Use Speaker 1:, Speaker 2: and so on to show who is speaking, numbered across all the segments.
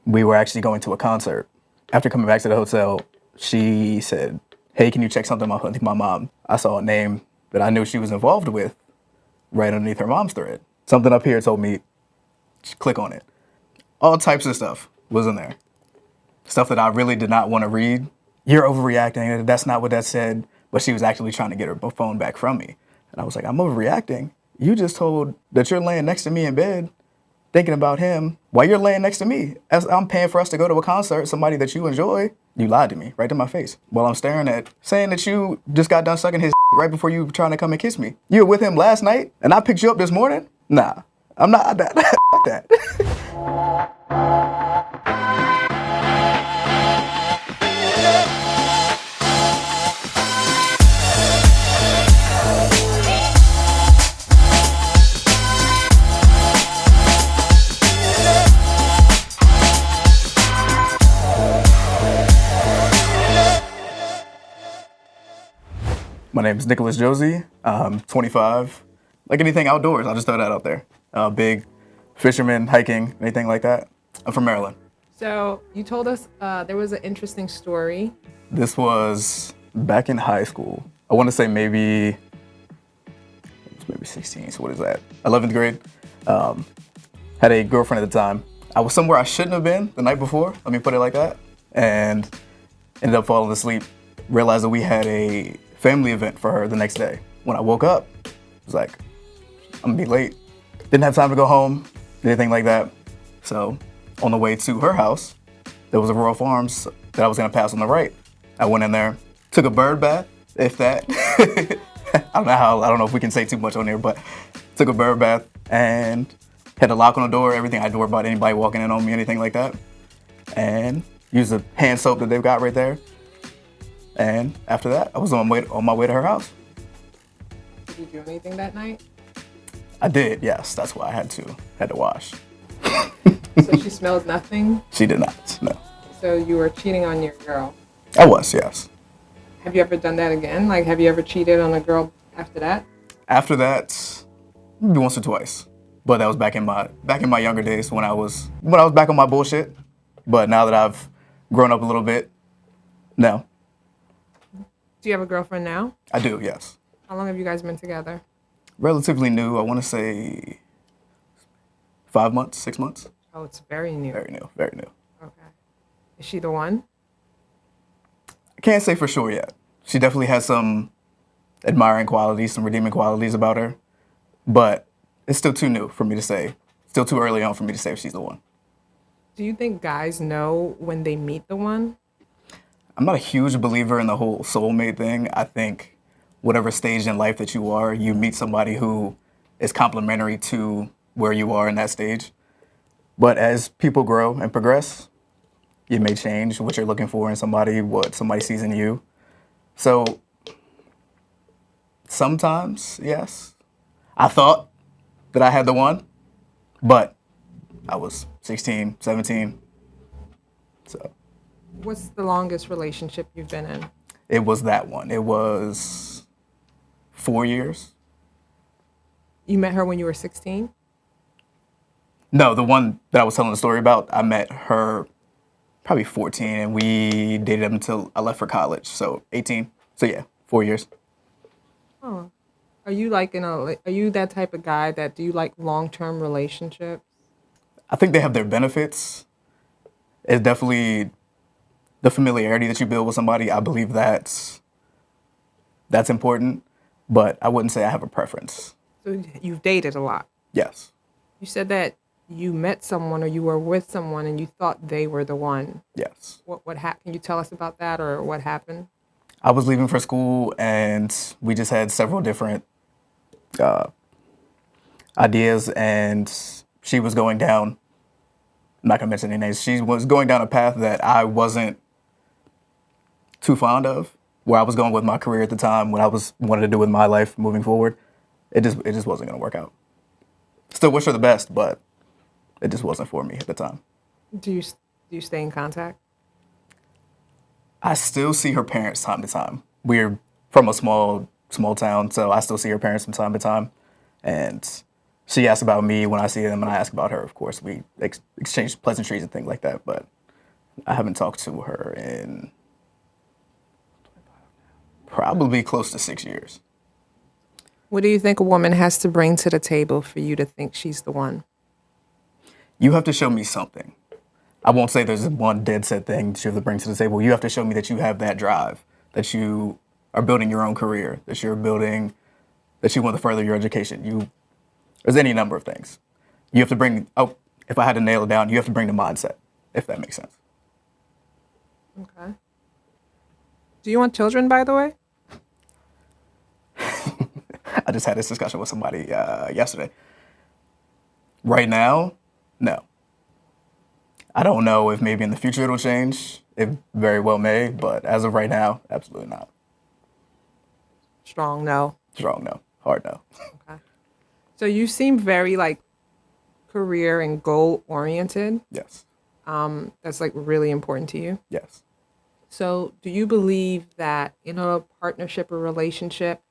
Speaker 1: We were actually going to a concert. After coming back to the hotel, she said, hey, can you check something with my mom? I saw a name that I knew she was involved with right underneath her mom's thread. Something up here told me, click on it. All types of stuff was in there. Stuff that I really did not want to read. You're overreacting. That's not what that said. But she was actually trying to get her phone back from me. And I was like, I'm overreacting. You just told that you're laying next to me in bed, thinking about him while you're laying next to me. As I'm paying for us to go to a concert, somebody that you enjoy. You lied to me right to my face while I'm staring at, saying that you just got done sucking his right before you were trying to come and kiss me. You were with him last night and I picked you up this morning? Nah, I'm not that. Fuck that. My name is Nicholas Josie. I'm 25. Like anything outdoors, I'll just throw that out there. Big fisherman, hiking, anything like that. I'm from Maryland.
Speaker 2: So you told us there was an interesting story.
Speaker 1: This was back in high school. I want to say maybe 16, so what is that? 11th grade. Had a girlfriend at the time. I was somewhere I shouldn't have been the night before, let me put it like that, and ended up falling asleep. Realized that we had a family event for her the next day. When I woke up, I was like, I'm gonna be late. Didn't have time to go home, anything like that. So on the way to her house, there was a Royal Farms that I was gonna pass on the right. I went in there, took a bird bath, if that. I don't know if we can say too much on there, but took a bird bath and had a lock on the door, everything. I had to worry about anybody walking in on me, anything like that. And used the hand soap that they've got right there. And after that, I was on my way to her house.
Speaker 2: Did you do anything that night?
Speaker 1: I did, yes. That's why I had to wash.
Speaker 2: So she smelled nothing?
Speaker 1: She did not, no.
Speaker 2: So you were cheating on your girl?
Speaker 1: I was, yes.
Speaker 2: Have you ever done that again? Like, have you ever cheated on a girl after that?
Speaker 1: After that, maybe once or twice. But that was back in my younger days when I was back on my bullshit. But now that I've grown up a little bit, no.
Speaker 2: Do you have a girlfriend now?
Speaker 1: I do, yes.
Speaker 2: How long have you guys been together?
Speaker 1: Relatively new. I want to say 5 months, 6 months.
Speaker 2: Oh, it's very new.
Speaker 1: Very new, very new.
Speaker 2: Okay. Is she the one?
Speaker 1: I can't say for sure yet. She definitely has some admiring qualities, some redeeming qualities about her. But it's still too new for me to say. Still too early on for me to say if she's the one.
Speaker 2: Do you think guys know when they meet the one?
Speaker 1: I'm not a huge believer in the whole soulmate thing. I think whatever stage in life that you are, you meet somebody who is complementary to where you are in that stage. But as people grow and progress, you may change what you're looking for in somebody, what somebody sees in you. So sometimes, yes, I thought that I had the one, but I was 16, 17, so.
Speaker 2: What's the longest relationship you've been in?
Speaker 1: It was that one. It was 4 years.
Speaker 2: You met her when you were 16?
Speaker 1: No, the one that I was telling the story about, I met her probably 14, and we dated up until I left for college, so 18. So yeah, 4 years.
Speaker 2: Oh. Are you are you that type of guy that do you like long-term relationships?
Speaker 1: I think they have their benefits. It's definitely the familiarity that you build with somebody. I believe that's important, but I wouldn't say I have a preference.
Speaker 2: So you've dated a lot.
Speaker 1: Yes.
Speaker 2: You said that you met someone or you were with someone and you thought they were the one.
Speaker 1: Yes.
Speaker 2: What happened? Can you tell us about that or what happened?
Speaker 1: I was leaving for school and we just had several different ideas, and she was going down, I'm not gonna mention any names, she was going down a path that I wasn't too fond of, where I was going with my career at the time, what I wanted to do with my life moving forward. It just wasn't gonna work out. Still wish her the best, but it just wasn't for me at the time.
Speaker 2: Do you stay in contact?
Speaker 1: I still see her parents time to time. We're from a small town, so I still see her parents from time to time. And She asks about me when I see them, and I ask about her. Of course, we exchange pleasantries and things like that. But I haven't talked to her in probably close to 6 years.
Speaker 2: What do you think a woman has to bring to the table for you to think she's the one?
Speaker 1: You have to show me something. I won't say there's one dead set thing that you have to bring to the table. You have to show me that you have that drive, that you are building your own career, that you want to further your education. There's any number of things. You have to bring, if I had to nail it down, you have to bring the mindset, if that makes sense.
Speaker 2: Okay. Do you want children, by the way?
Speaker 1: I just had this discussion with somebody yesterday. Right now, no. I don't know if maybe in the future it'll change. It very well may, but as of right now, absolutely not.
Speaker 2: Strong no.
Speaker 1: Strong no. Hard no.
Speaker 2: Okay. So you seem very like career and goal oriented.
Speaker 1: Yes.
Speaker 2: That's like really important to you.
Speaker 1: Yes.
Speaker 2: So do you believe that in a partnership or relationship,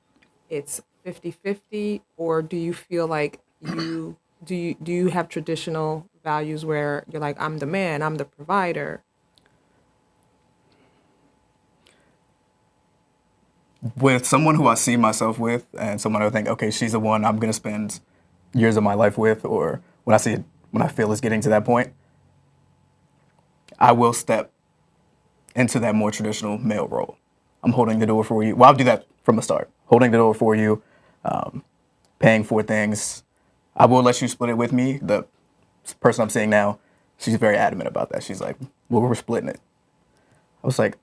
Speaker 2: it's 50-50, or do you feel like do you have traditional values where you're like, I'm the man, I'm the provider?
Speaker 1: With someone who I see myself with and someone I think, okay, she's the one I'm gonna spend years of my life with, or when I feel it's getting to that point, I will step into that more traditional male role. I'm holding the door for you. Well, I'll do that from the start. Holding the door for you, paying for things. I will let you split it with me. The person I'm seeing now, she's very adamant about that. She's like, well, we're splitting it. I was like,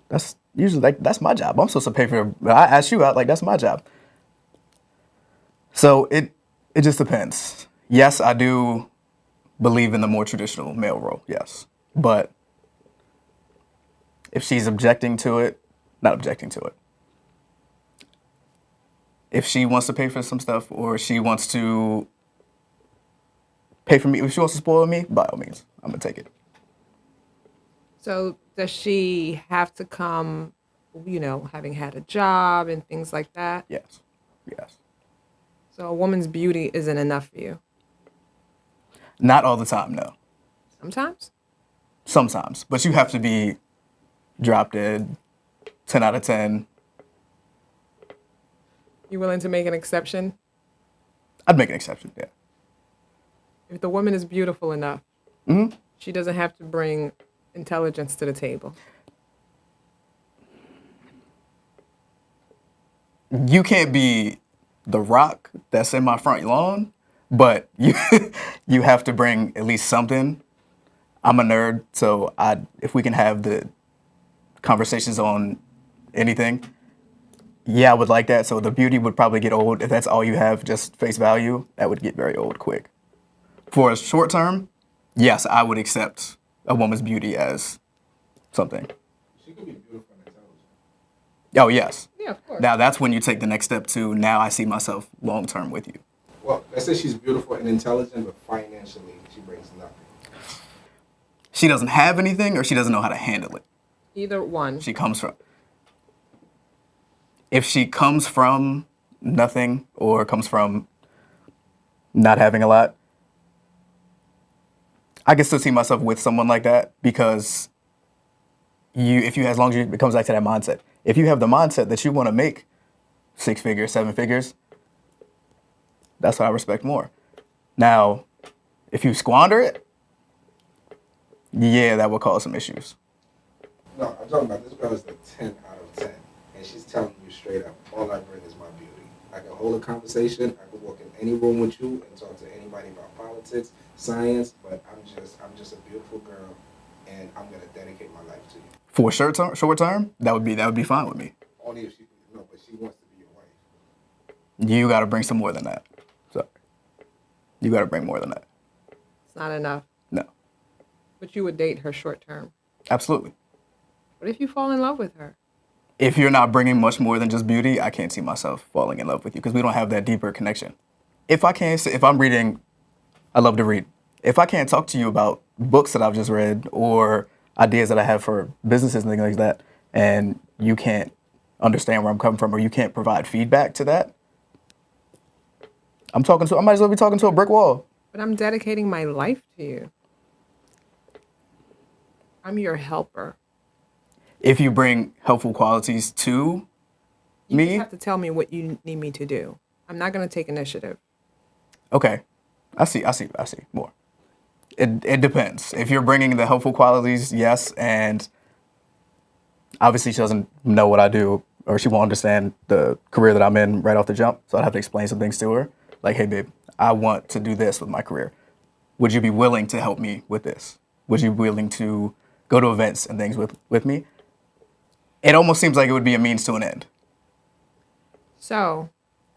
Speaker 1: that's usually like, that's my job. I'm supposed to pay for it. I ask you out, like, that's my job. So it just depends. Yes, I do believe in the more traditional male role, yes. But if she's objecting to it, not objecting to it. If she wants to pay for some stuff, or she wants to pay for me, if she wants to spoil me, by all means, I'm gonna take it.
Speaker 2: So does she have to come, having had a job and things like that?
Speaker 1: Yes, yes.
Speaker 2: So a woman's beauty isn't enough for you?
Speaker 1: Not all the time, no.
Speaker 2: Sometimes?
Speaker 1: Sometimes, but you have to be drop dead, 10 out of 10.
Speaker 2: You willing to make an exception?
Speaker 1: I'd make an exception, yeah.
Speaker 2: If the woman is beautiful enough, she doesn't have to bring intelligence to the table.
Speaker 1: You can't be the rock that's in my front lawn, but you have to bring at least something. I'm a nerd, so if we can have the conversations on anything, yeah, I would like that. So the beauty would probably get old. If that's all you have, just face value, that would get very old quick. For a short term, yes, I would accept a woman's beauty as something.
Speaker 3: She could be beautiful and intelligent.
Speaker 1: Oh, yes.
Speaker 2: Yeah, of course.
Speaker 1: Now that's when you take the next step to, now I see myself long term with you.
Speaker 3: Well, let's say she's beautiful and intelligent, but financially she brings nothing.
Speaker 1: She doesn't have anything, or she doesn't know how to handle it.
Speaker 2: Either one.
Speaker 1: If she comes from nothing, or comes from not having a lot, I can still see myself with someone like that, because as long as it comes back to that mindset. If you have the mindset that you want to make 6 figures, 7 figures, that's what I respect more. Now, if you squander it, yeah, that will cause some issues.
Speaker 3: No, I'm talking about this girl is a 10 out of 10, and she's telling you straight up, all I bring is my beauty. I can hold a conversation, I can walk in any room with you and talk to anybody about politics, science, but I'm just a beautiful girl, and I'm gonna dedicate my life to you.
Speaker 1: For short term, that would be fine with me.
Speaker 3: Only if but she wants to be your wife.
Speaker 1: You got to bring some more than that. So you got to bring more than that.
Speaker 2: It's not enough.
Speaker 1: No,
Speaker 2: But you would date her short term.
Speaker 1: absolutely.
Speaker 2: What if you fall in love with her?
Speaker 1: If you're not bringing much more than just beauty, I can't see myself falling in love with you, because we don't have that deeper connection. If I'm reading, I love to read. If I can't talk to you about books that I've just read, or ideas that I have for businesses and things like that, and you can't understand where I'm coming from, or you can't provide feedback to that, I might as well be talking to a brick wall.
Speaker 2: But I'm dedicating my life to you. I'm your helper.
Speaker 1: If you bring helpful qualities to
Speaker 2: You just
Speaker 1: me,
Speaker 2: have to tell me what you need me to do. I'm not going to take initiative.
Speaker 1: okay. I see more. It depends. If you're bringing the helpful qualities, yes, and obviously she doesn't know what I do or she won't understand the career that I'm in right off the jump. So I'd have to explain some things to her. Like, hey, babe, I want to do this with my career. Would you be willing to help me with this? Would you be willing to go to events and things with me? It almost seems like it would be a means to an end.
Speaker 2: So,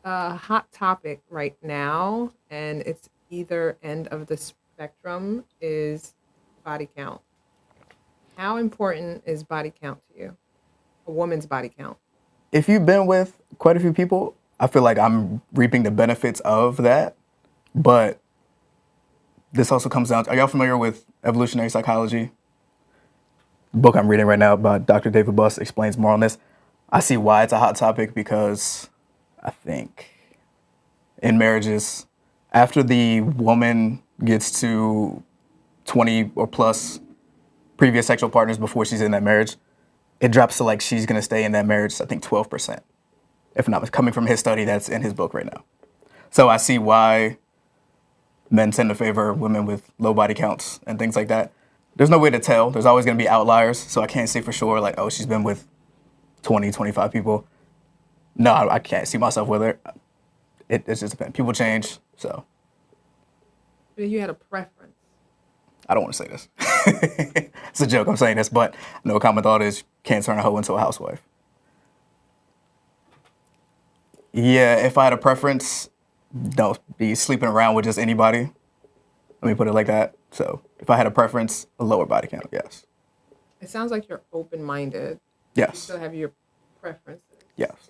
Speaker 2: a hot topic right now, and it's either end of the spectrum, is body count. How important is body count to you? A woman's body count.
Speaker 1: If you've been with quite a few people, I feel like I'm reaping the benefits of that. But this also comes down to, are y'all familiar with evolutionary psychology? The book I'm reading right now by Dr. David Buss explains more on this. I see why it's a hot topic because I think in marriages, after the woman gets to 20 or plus previous sexual partners before she's in that marriage, it drops to like she's going to stay in that marriage, I think 12%. If not, coming from his study that's in his book right now. So I see why men tend to favor women with low body counts and things like that. There's no way to tell. There's always going to be outliers. So I can't say for sure, like, oh, she's been with 20, 25 people. No, I can't see myself with her. It just depends. People change. So
Speaker 2: But you had a preference.
Speaker 1: I don't want to say this. It's a joke. I'm saying this, but no common thought is can't turn a hoe into a housewife. Yeah, if I had a preference, don't be sleeping around with just anybody. Let me put it like that. So if I had a preference, a lower body count, yes.
Speaker 2: It sounds like you're open-minded. You
Speaker 1: Yes.
Speaker 2: still have your preferences.
Speaker 1: Yes.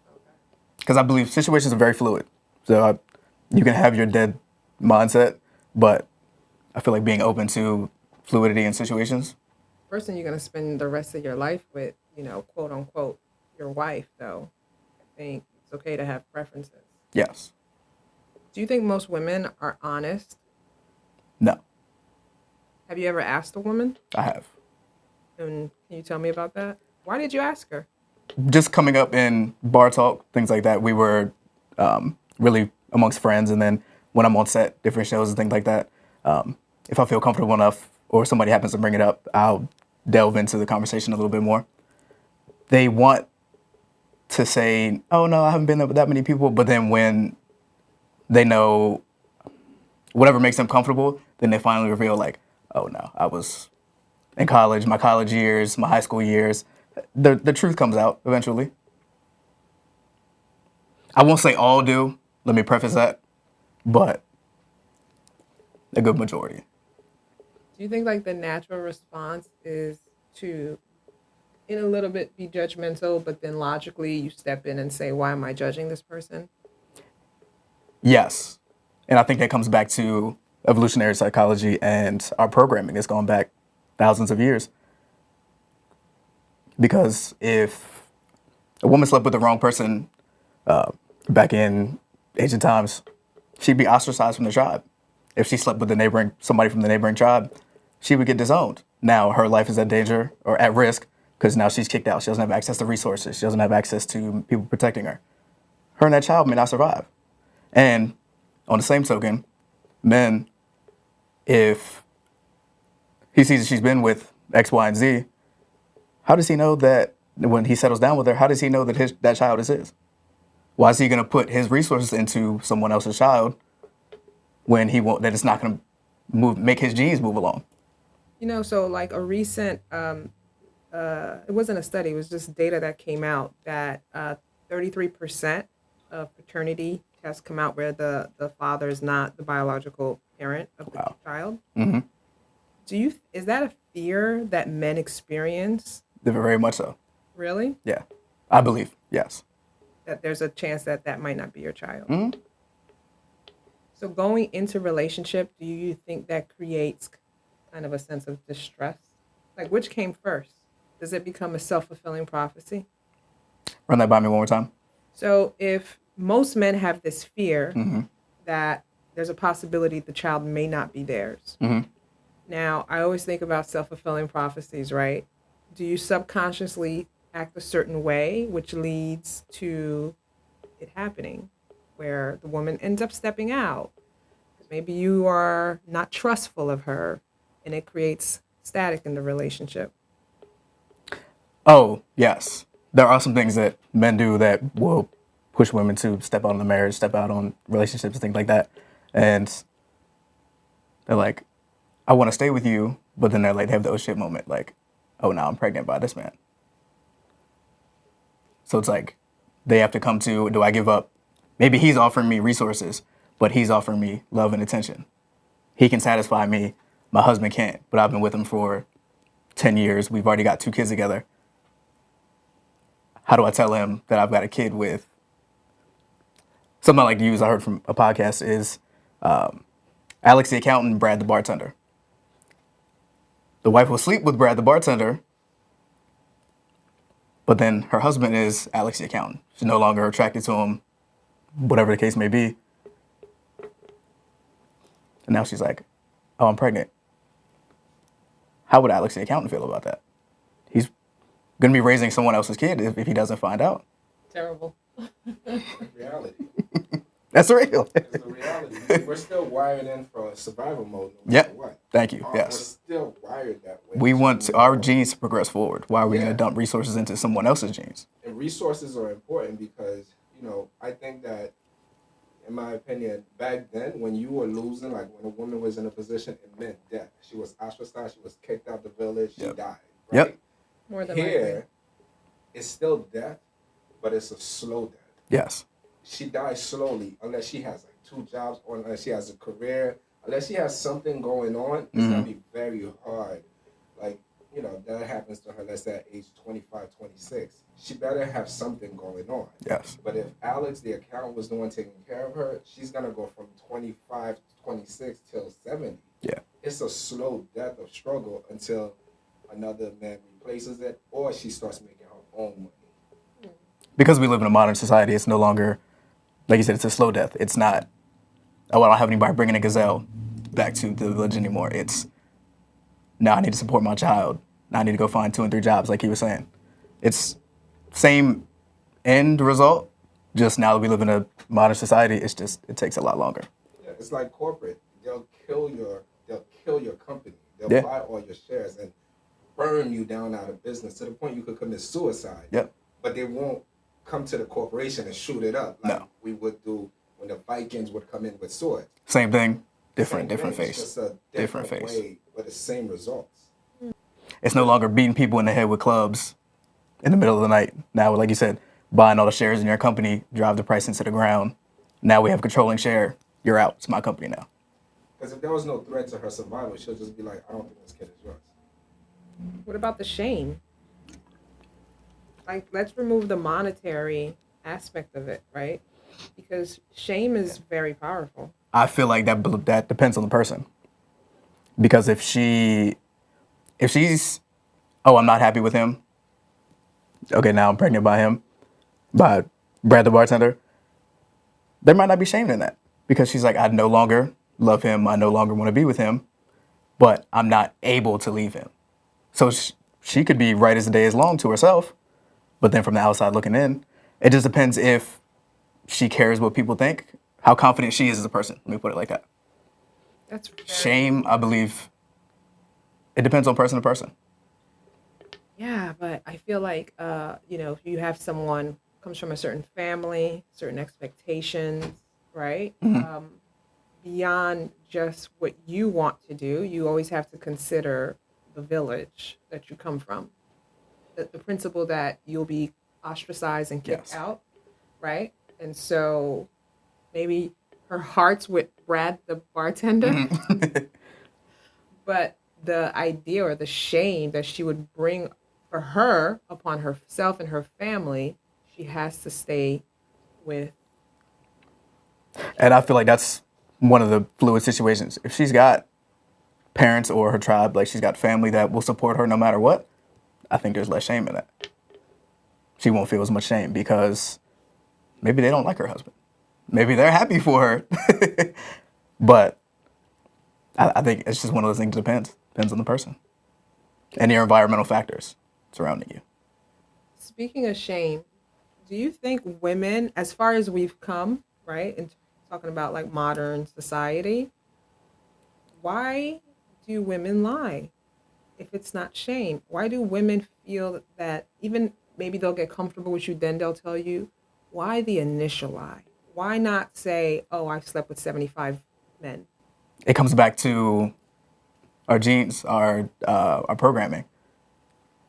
Speaker 2: Okay.
Speaker 1: Because I believe situations are very fluid. So you can have your dead mindset, but I feel like being open to fluidity in situations.
Speaker 2: Person you're going to spend the rest of your life with, quote unquote, your wife, though. I think it's okay to have preferences.
Speaker 1: Yes.
Speaker 2: Do you think most women are honest?
Speaker 1: No,
Speaker 2: Have you ever asked a woman?
Speaker 1: I have.
Speaker 2: And can you tell me about that? Why did you ask her?
Speaker 1: Just coming up in bar talk, things like that, we were really amongst friends. And then when I'm on set, different shows and things like that, if I feel comfortable enough or somebody happens to bring it up, I'll delve into the conversation a little bit more. They want to say, oh, no, I haven't been there with that many people. But then when they know whatever makes them comfortable, then they finally reveal like, oh, no, I was in college, my college years, my high school years. The truth comes out eventually. I won't say all do. Let me preface that. But a good majority.
Speaker 2: Do you think like the natural response is to, in a little bit, be judgmental, but then logically you step in and say, why am I judging this person?
Speaker 1: Yes. And I think that comes back to evolutionary psychology and our programming that's gone back thousands of years. Because if a woman slept with the wrong person back in ancient times, she'd be ostracized from the tribe. If she slept with somebody from the neighboring tribe, she would get disowned. Now her life is at danger or at risk because now she's kicked out. She doesn't have access to resources. She doesn't have access to people protecting her. Her and that child may not survive. And on the same token, men, if he sees that she's been with X, Y, and Z, how does he know that when he settles down with her, how does he know that that child is his? Why is he going to put his resources into someone else's child when that it's not going to make his genes move along?
Speaker 2: So like a recent, it wasn't a study, it was just data that came out that 33% of paternity tests come out where the father is not the biological parent of the child.
Speaker 1: Mm-hmm.
Speaker 2: Is that a fear that men experience?
Speaker 1: Very much so.
Speaker 2: Really?
Speaker 1: Yeah, I believe, yes.
Speaker 2: That there's a chance that might not be your child.
Speaker 1: Mm-hmm.
Speaker 2: So going into relationship, do you think that creates kind of a sense of distress? Like which came first? Does it become a self-fulfilling prophecy?
Speaker 1: Run that by me one more time.
Speaker 2: So if most men have this fear,
Speaker 1: Mm-hmm.
Speaker 2: that there's a possibility the child may not be theirs. Now, I always think about self-fulfilling prophecies, right? Do you subconsciously act a certain way, which leads to it happening, where the woman ends up stepping out? Maybe you are not trustful of her, and it creates static in the relationship.
Speaker 1: Oh, yes. There are some things that men do that will push women to step out on the marriage, step out on relationships and things like that. And they're like, I want to stay with you, but then they're like, they have the oh shit moment, like, oh, now I'm pregnant by this man. So it's like, they have to come to, do I give up? Maybe he's offering me resources, but he's offering me love and attention. He can satisfy me. My husband can't, but I've been with him for 10 years. We've already got 2 kids together. How do I tell him that I've got a kid with? Something I like to use, I heard from a podcast, is Alex the accountant and Brad the bartender. The wife will sleep with Brad the bartender, but then her husband is Alex the accountant. She's no longer attracted to him, whatever the case may be. And now she's like, oh, I'm pregnant. How would Alex the accountant feel about that? He's going to be raising someone else's kid if he doesn't find out.
Speaker 2: Terrible.
Speaker 3: Reality.
Speaker 1: That's real.
Speaker 3: It's the reality. We're still wired in for survival mode no matter
Speaker 1: Yep.
Speaker 3: what.
Speaker 1: Thank you.
Speaker 3: We're
Speaker 1: Yes.
Speaker 3: still wired that way.
Speaker 1: We want our genes to progress forward. Why are we going
Speaker 3: Yeah.
Speaker 1: to dump resources into someone else's genes?
Speaker 3: And resources are important because, I think that, in my opinion, back then when you were losing, like when a woman was in a position, it meant death. She was ostracized. She was kicked out the village. She
Speaker 1: Yep.
Speaker 3: died.
Speaker 1: Yep.
Speaker 3: Right?
Speaker 2: More than likely.
Speaker 3: Here, it's still death, but it's a slow death.
Speaker 1: Yes.
Speaker 3: She dies slowly unless she has like 2 jobs or unless she has a career, unless she has something going on. It's gonna be very hard. Like, that happens to her, let's say at age 25, 26. She better have something going on.
Speaker 1: Yes.
Speaker 3: But if Alex, the accountant, was the one taking care of her, she's gonna go from 25 to 26 till 70.
Speaker 1: Yeah.
Speaker 3: It's a slow death of struggle until another man replaces it or she starts making her own money.
Speaker 1: Because we live in a modern society, it's no longer, like you said, it's a slow death. It's not, oh, I don't have anybody bringing a gazelle back to the village anymore. It's, now I need to support my child. Now I need to go find 2 and 3 jobs, like he was saying. It's same end result, just now that we live in a modern society, it's just, it takes a lot longer.
Speaker 3: Yeah, it's like corporate. They'll kill your company. They'll
Speaker 1: Yeah.
Speaker 3: buy all your shares and burn you down out of business to the point you could commit suicide.
Speaker 1: Yep.
Speaker 3: But they won't come to the corporation and shoot it up like
Speaker 1: No.
Speaker 3: we would do when the Vikings would come in with swords.
Speaker 1: Same thing,
Speaker 3: Same
Speaker 1: different
Speaker 3: thing,
Speaker 1: face.
Speaker 3: It's just a
Speaker 1: Different
Speaker 3: different
Speaker 1: face.
Speaker 3: way, but the same results.
Speaker 1: It's no longer beating people in the head with clubs in the middle of the night. Now, like you said, buying all the shares in your company, drive the price into the ground. Now we have controlling share. You're out. It's my company now.
Speaker 3: Because if there was no threat to her survival, she'll just be like, I don't think this kid is yours.
Speaker 2: What about the shame? Like, let's remove the monetary aspect of it, right? Because shame is very powerful.
Speaker 1: I feel like that depends on the person. Because if she's, oh, I'm not happy with him. Okay, now I'm pregnant by him, by Brad the bartender. There might not be shame in that because she's like, I no longer love him. I no longer want to be with him, but I'm not able to leave him. So she could be right as the day is long to herself, but then from the outside looking in, it just depends if she cares what people think, how confident she is as a person. Let me put it like that.
Speaker 2: That's very,
Speaker 1: Shame, I believe, it depends on person to person.
Speaker 2: yeah, but I feel like if you have someone comes from a certain family, certain expectations, right? Beyond just what you want to do, you always have to consider the village that you come from. The principle that you'll be ostracized and kicked
Speaker 1: Yes.
Speaker 2: out, right? And so maybe her heart's with Brad the bartender, but the idea or the shame that she would bring for her upon herself and her family, she has to stay with.
Speaker 1: And I feel like that's one of the fluid situations. If she's got parents or her tribe, like she's got family that will support her no matter what, I think there's less shame in that. She won't feel as much shame because maybe they don't like her husband. Maybe they're happy for her. But I think it's just one of those things that depends on the person and your environmental factors surrounding you.
Speaker 2: Speaking of shame, do you think women, as far as we've come, right, and talking about like modern society, why do women lie if it's not shame? Why do women feel that even maybe they'll get comfortable with you, then they'll tell you, why the initial lie? Why not say, oh, I've slept with 75 men?
Speaker 1: It comes back to our genes, our programming.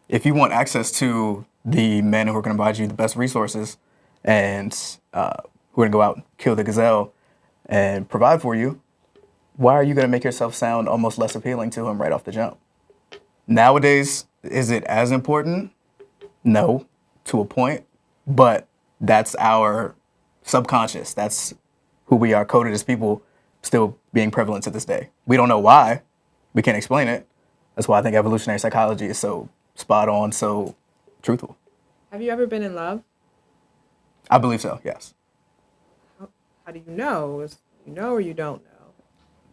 Speaker 1: If you want access to the men who are going to provide you the best resources and who are going to go out and kill the gazelle and provide for you, why are you going to make yourself sound almost less appealing to him right off the jump? Nowadays, is it as important? No, to a point, but that's our subconscious. That's who we are coded as people, still being prevalent to this day. We don't know why. We can't explain it. That's why I think evolutionary psychology is so spot on, so truthful.
Speaker 2: Have you ever been in love?
Speaker 1: I believe so, yes.
Speaker 2: How do you know? You know or you don't know?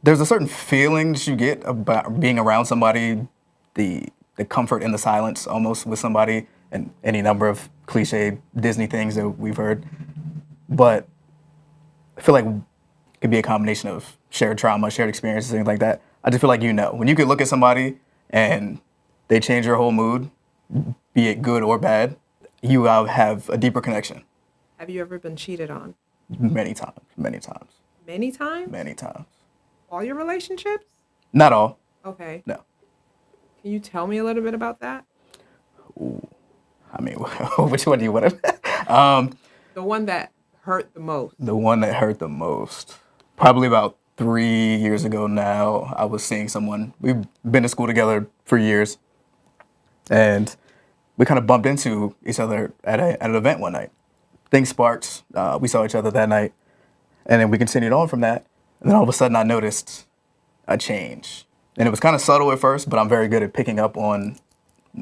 Speaker 1: There's a certain feeling that you get about being around somebody, the comfort in the silence almost with somebody, and any number of cliche Disney things that we've heard. But I feel like it could be a combination of shared trauma, shared experiences, things like that. I just feel like when you could look at somebody and they change your whole mood, be it good or bad, you have a deeper connection.
Speaker 2: Have you ever been cheated on?
Speaker 1: Many times, many times,
Speaker 2: Many times?
Speaker 1: many times.
Speaker 2: All your relationships?
Speaker 1: Not all,
Speaker 2: Okay.
Speaker 1: no.
Speaker 2: Can you tell me a little bit about that?
Speaker 1: I mean, which one do you want to?
Speaker 2: The one that hurt the most.
Speaker 1: The one that hurt the most. Probably about 3 years ago now, I was seeing someone. We've been to school together for years. And we kind of bumped into each other at an event one night. Things sparked. We saw each other that night. And then we continued on from that. And then all of a sudden I noticed a change. And it was kind of subtle at first, but I'm very good at picking up on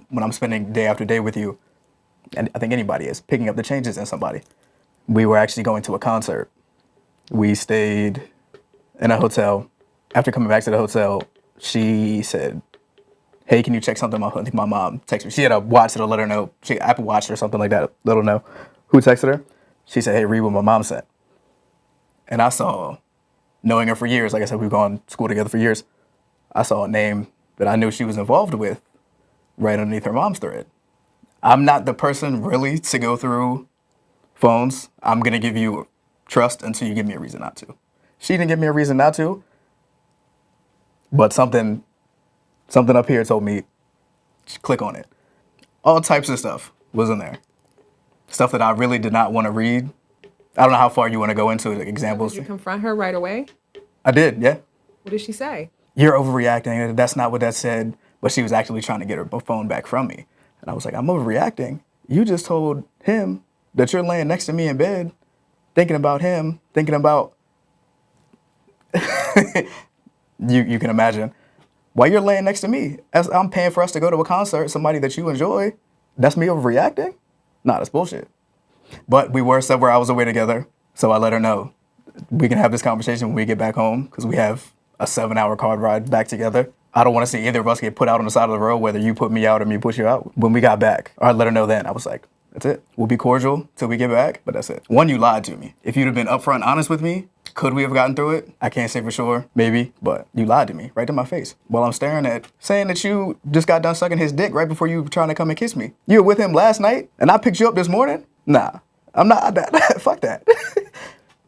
Speaker 1: when I'm spending day after day with you. And I think anybody is picking up the changes in somebody. We were actually going to a concert. We stayed in a hotel. After coming back to the hotel, she said, hey, can you check something? I think my mom texted me. She had a watch that'll let her know. She Apple Watch or something like that. Let her know who texted her. She said, hey, read what my mom said. And I saw, knowing her for years, like I said, we've gone to school together for years. I saw a name that I knew she was involved with right underneath her mom's thread. I'm not the person really to go through phones. I'm going to give you trust until you give me a reason not to. She didn't give me a reason not to, but something up here told me, click on it. All types of stuff was in there. Stuff that I really did not want to read. I don't know how far you want to go into like examples.
Speaker 2: Did you confront her right away?
Speaker 1: I did, yeah.
Speaker 2: What did she say?
Speaker 1: You're overreacting. That's not what that said. But she was actually trying to get her phone back from me. And I was like, I'm overreacting. You just told him that you're laying next to me in bed, thinking about him, thinking about, you can imagine, why you're laying next to me. As I'm paying for us to go to a concert, somebody that you enjoy, that's me overreacting? Nah, that's bullshit. But we were several hours away together, so I let her know. We can have this conversation when we get back home, because we have a 7-hour car ride back together. I don't want to see either of us get put out on the side of the road, whether you put me out or me push you out. When we got back, I let her know then. I was like, that's it. We'll be cordial till we get back, but that's it. One, you lied to me. If you'd have been upfront honest with me, could we have gotten through it? I can't say for sure, maybe, but you lied to me right to my face while I'm staring at, saying that you just got done sucking his dick right before you were trying to come and kiss me. You were with him last night and I picked you up this morning? Nah, I'm not that. Fuck that.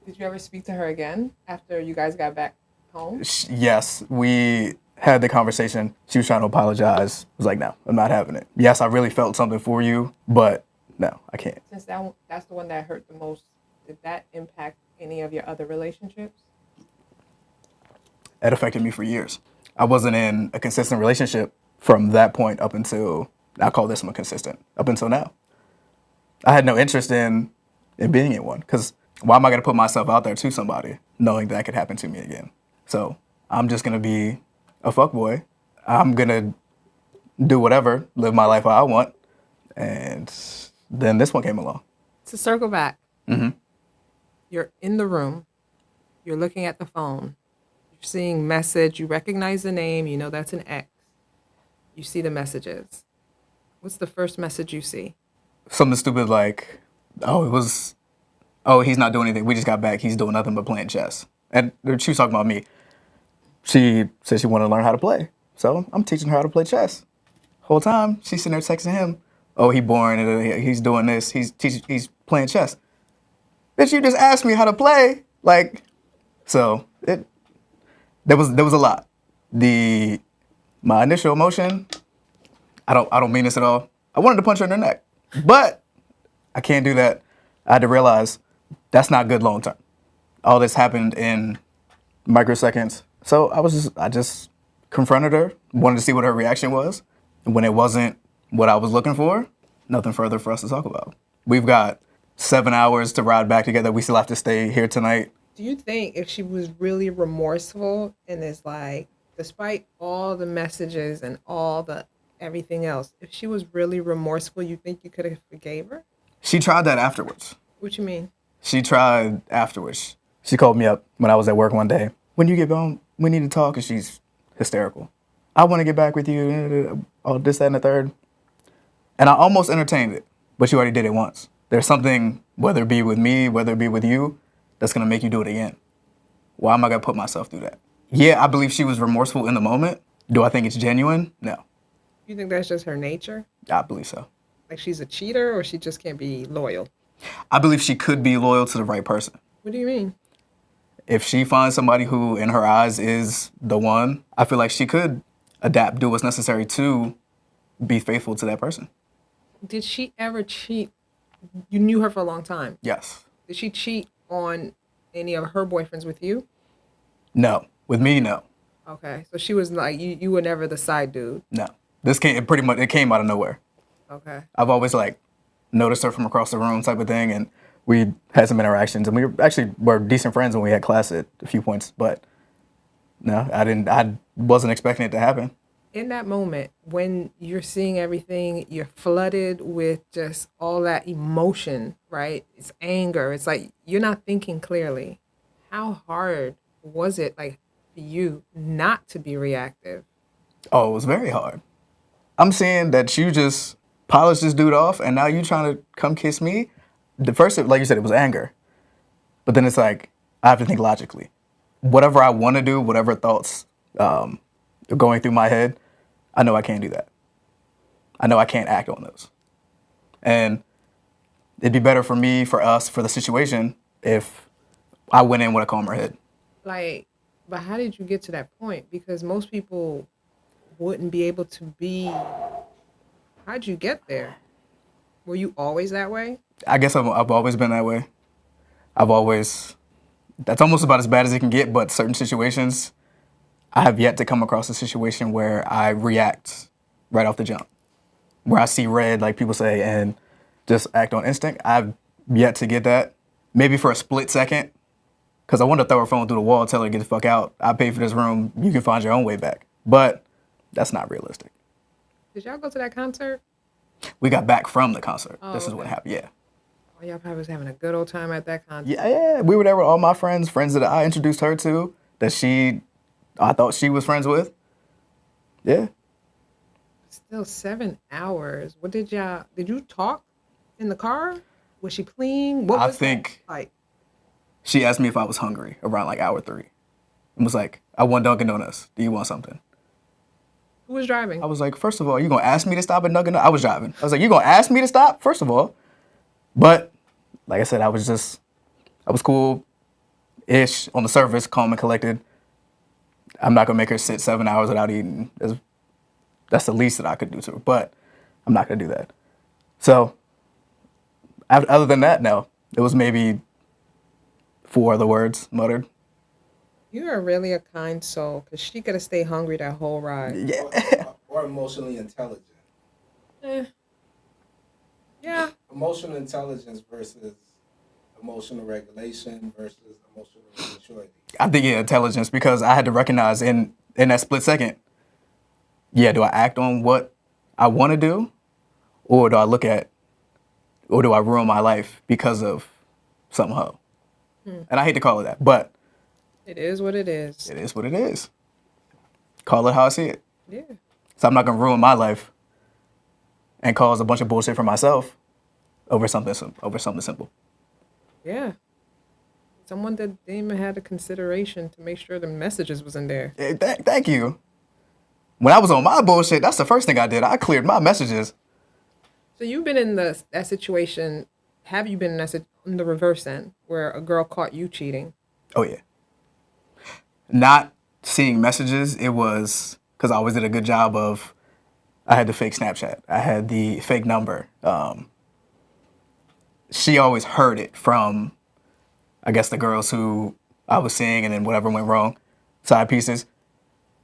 Speaker 2: Did you ever speak to her again after you guys got back home?
Speaker 1: Yes, we had the conversation. She was trying to apologize. I was like, no, I'm not having it. Yes, I really felt something for you, but no, I can't.
Speaker 2: Since that's the one that hurt the most, did that impact any of your other relationships?
Speaker 1: It affected me for years. I wasn't in a consistent relationship from that point up until, I call this one consistent, up until now. I had no interest in being in one, because why am I going to put myself out there to somebody knowing that could happen to me again? So I'm just going to be a fuckboy. I'm going to do whatever, live my life how I want. And then this one came along.
Speaker 2: To circle back, You're in the room, you're looking at the phone, you're seeing message, you recognize the name, you know that's an X. You see the messages. What's the first message you see?
Speaker 1: Something stupid like, oh, it was, oh, he's not doing anything. We just got back. He's doing nothing but playing chess. And she was talking about me. She said she wanted to learn how to play. So I'm teaching her how to play chess. Whole time, she's sitting there texting him. Oh, he boring. He's doing this. He's playing chess. Bitch, you just asked me how to play. Like, so there was a lot. My initial emotion, I don't mean this at all. I wanted to punch her in the neck, but I can't do that. I had to realize that's not good long term. All this happened in microseconds. So I just confronted her, wanted to see what her reaction was. And when it wasn't what I was looking for, nothing further for us to talk about. We've got 7 hours to ride back together. We still have to stay here tonight.
Speaker 2: Do you think if she was really remorseful and is like, despite all the messages and all the everything else, if she was really remorseful, you think you could have forgave her?
Speaker 1: She tried that afterwards.
Speaker 2: What you mean?
Speaker 1: She tried afterwards. She called me up when I was at work one day. When you get home, we need to talk, and she's hysterical. I want to get back with you, all this, that, and the third. And I almost entertained it, but you already did it once. There's something, whether it be with me, whether it be with you, that's going to make you do it again. Why am I going to put myself through that? Yeah, I believe she was remorseful in the moment. Do I think it's genuine? No.
Speaker 2: You think that's just her nature?
Speaker 1: I believe so.
Speaker 2: Like she's a cheater or she just can't be loyal?
Speaker 1: I believe she could be loyal to the right person.
Speaker 2: What do you mean?
Speaker 1: If she finds somebody who, in her eyes, is the one, I feel like she could adapt, do what's necessary to be faithful to that person.
Speaker 2: Did she ever cheat? You knew her for a long time.
Speaker 1: Yes.
Speaker 2: Did she cheat on any of her boyfriends with you?
Speaker 1: No. With me, no.
Speaker 2: Okay. So she was like, you were never the side dude.
Speaker 1: No. This came, it came out of nowhere.
Speaker 2: Okay.
Speaker 1: I've always like noticed her from across the room type of thing, and we had some interactions, and we were decent friends when we had class at a few points, but no, I wasn't expecting it to happen.
Speaker 2: In that moment, when you're seeing everything, you're flooded with just all that emotion, right? It's anger. It's like you're not thinking clearly. How hard was it, like, for you not to be reactive?
Speaker 1: Oh, it was very hard. I'm seeing that you just polished this dude off, and now you trying to come kiss me. The first, like you said, it was anger. But then it's like, I have to think logically. Whatever I want to do, whatever thoughts are going through my head, I know I can't do that. I know I can't act on those. And it'd be better for me, for us, for the situation, if I went in with a calmer head.
Speaker 2: Like, but how did you get to that point? Because most people wouldn't be able to be. How'd you get there? Were you always that way?
Speaker 1: I guess I've always been that way. That's almost about as bad as it can get, but certain situations, I have yet to come across a situation where I react right off the jump, where I see red, like people say, and just act on instinct. I've yet to get that. Maybe for a split second, because I wanted to throw her phone through the wall, tell her to get the fuck out. I paid for this room. You can find your own way back. But that's not realistic.
Speaker 2: Did y'all go to that concert?
Speaker 1: We got back from the concert.
Speaker 2: Oh,
Speaker 1: This is what
Speaker 2: okay.
Speaker 1: happened, yeah.
Speaker 2: Oh, y'all probably was having a good old time at that concert.
Speaker 1: Yeah. We were there with all my friends that I introduced her to, that I thought she was friends with. Yeah.
Speaker 2: Still 7 hours. What did you talk in the car? Was she clean? What
Speaker 1: I
Speaker 2: was
Speaker 1: think
Speaker 2: that like?
Speaker 1: she asked me if I was hungry around like hour 3. And was like, I want Dunkin' Donuts. Do you want something?
Speaker 2: Who was driving?
Speaker 1: I was like, first of all, you gonna ask me to stop at Dunkin' Donuts? I was driving. I was like, you gonna ask me to stop? First of all. But like I said, I was cool-ish on the surface, calm and collected. I'm not gonna make her sit 7 hours without eating. That's the least that I could do to her, but I'm not gonna do that. So, other than that, no. It was maybe 4 other words muttered.
Speaker 2: You are really a kind soul, because she could have stayed hungry that whole ride.
Speaker 1: Yeah.
Speaker 3: Or emotionally intelligent.
Speaker 2: Eh. Yeah.
Speaker 3: Emotional intelligence versus emotional regulation versus emotional maturity.
Speaker 1: I think intelligence, because I had to recognize in that split second, do I act on what I want to do, or do I ruin my life because of some hoe? And I hate to call it that, but
Speaker 2: It is what it is.
Speaker 1: it is what it is. Call it how I see it.
Speaker 2: Yeah.
Speaker 1: So I'm not gonna ruin my life and cause a bunch of bullshit for myself over something simple.
Speaker 2: Yeah. Someone that didn't even have the consideration to make sure the messages was in there.
Speaker 1: Thank you. When I was on my bullshit, that's the first thing I did. I cleared my messages.
Speaker 2: So you've been in that situation. Have you been in in the reverse end where a girl caught you cheating?
Speaker 1: Oh yeah. Not seeing messages, it was because I always did a good job of, I had the fake Snapchat. I had the fake number. She always heard it from, I guess, the girls who I was seeing, and then whatever went wrong, side pieces,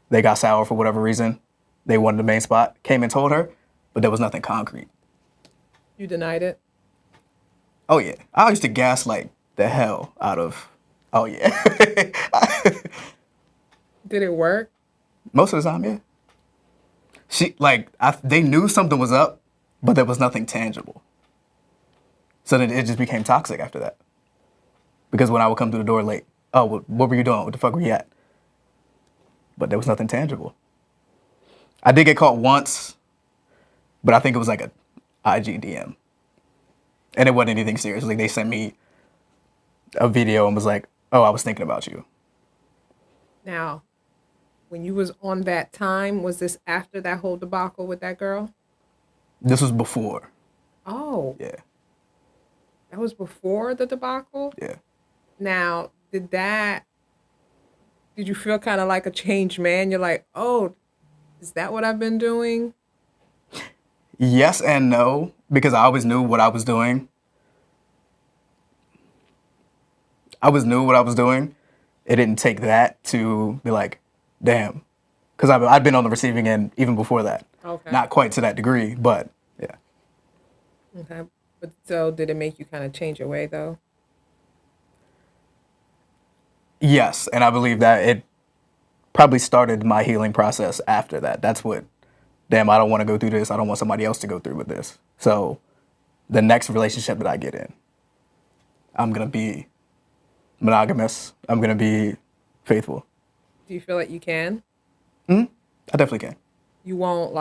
Speaker 1: they got sour for whatever reason. They wanted the main spot, came and told her, but there was nothing concrete.
Speaker 2: You denied it?
Speaker 1: Oh yeah. I used to gaslight the hell out of, oh yeah.
Speaker 2: Did it work?
Speaker 1: Most of the time, yeah. They knew something was up, but there was nothing tangible. So then it just became toxic after that. Because when I would come through the door late, oh, what were you doing? What the fuck were you at? But there was nothing tangible. I did get caught once, but I think it was like a IG DM. And it wasn't anything serious. Like, they sent me a video and was like, oh, I was thinking about you.
Speaker 2: Now, when you was on that time, was this after that whole debacle with that girl?
Speaker 1: This was before.
Speaker 2: Oh,
Speaker 1: Yeah,
Speaker 2: that was before the debacle?
Speaker 1: yeah.
Speaker 2: Now, did you feel kind of like a changed man? You're like, oh, is that what I've been doing?
Speaker 1: Yes and no, because I always knew what I was doing. It didn't take that to be like, damn. Because I've been on the receiving end even before that.
Speaker 2: Okay.
Speaker 1: Not quite to that degree, but yeah.
Speaker 2: Okay. But so did it make you kind of change your way though?
Speaker 1: Yes, and I believe that it probably started my healing process after that. That's what, damn, I don't want to go through this. I don't want somebody else to go through with this. So the next relationship that I get in, I'm going to be monogamous. I'm going to be faithful.
Speaker 2: Do you feel like you can?
Speaker 1: I definitely can.
Speaker 2: You won't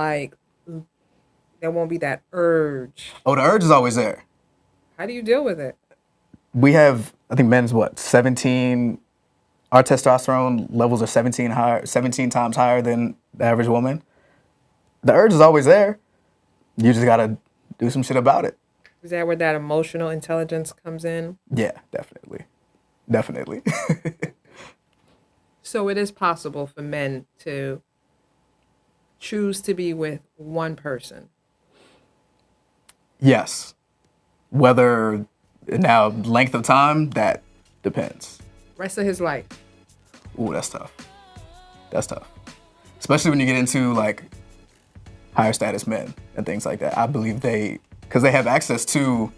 Speaker 2: there won't be that urge.
Speaker 1: Oh, the urge is always there.
Speaker 2: How do you deal with it?
Speaker 1: We have, I think men's 17, our testosterone levels are 17 times higher than the average woman. The urge is always there. You just got to do some shit about it.
Speaker 2: Is that where that emotional intelligence comes in?
Speaker 1: Yeah, definitely. Definitely.
Speaker 2: So it is possible for men to choose to be with one person.
Speaker 1: Yes. Whether now length of time, that depends.
Speaker 2: Rest of his life.
Speaker 1: Ooh, that's tough. That's tough. Especially when you get into like higher status men and things like that. I believe because they have access to,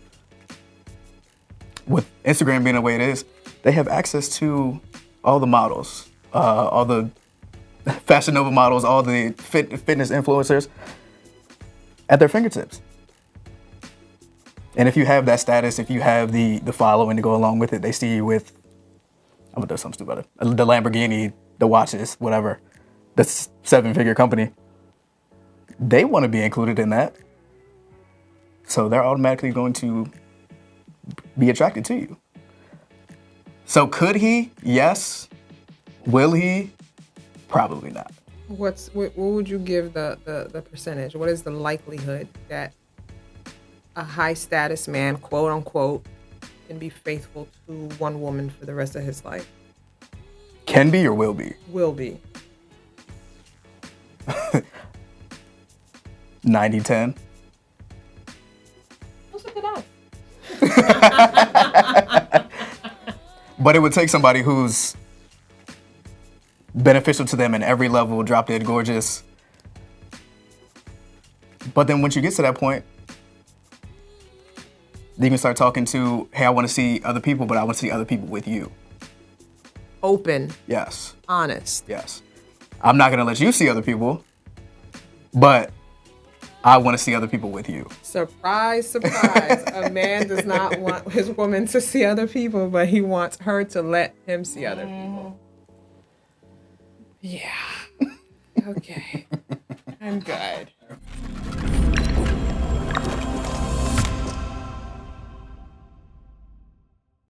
Speaker 1: with Instagram being the way it is, they have access to all the models, all the Fashion Nova models, all the fitness influencers at their fingertips. And if you have that status, if you have the following to go along with it, they see you with, I'm gonna do something stupid, the Lamborghini, the watches, whatever, the 7-figure company. They want to be included in that. So they're automatically going to be attracted to you. So could he? Yes. Will he? Probably not.
Speaker 2: What would you give the percentage? What is the likelihood that a high status man, quote unquote, can be faithful to one woman for the rest of his life?
Speaker 1: Can be or will be?
Speaker 2: Will be.
Speaker 1: 90-10.
Speaker 2: Let's look it up.
Speaker 1: But it would take somebody who's beneficial to them in every level, drop dead gorgeous. But then once you get to that point, you can start talking to, hey, I want to see other people, but I want to see other people with you.
Speaker 2: Open,
Speaker 1: Yes,
Speaker 2: honest.
Speaker 1: yes. I'm not going to let you see other people, but I want to see other people with you.
Speaker 2: Surprise, surprise. A man does not want his woman to see other people, but he wants her to let him see other people. Yeah. Okay. I'm good.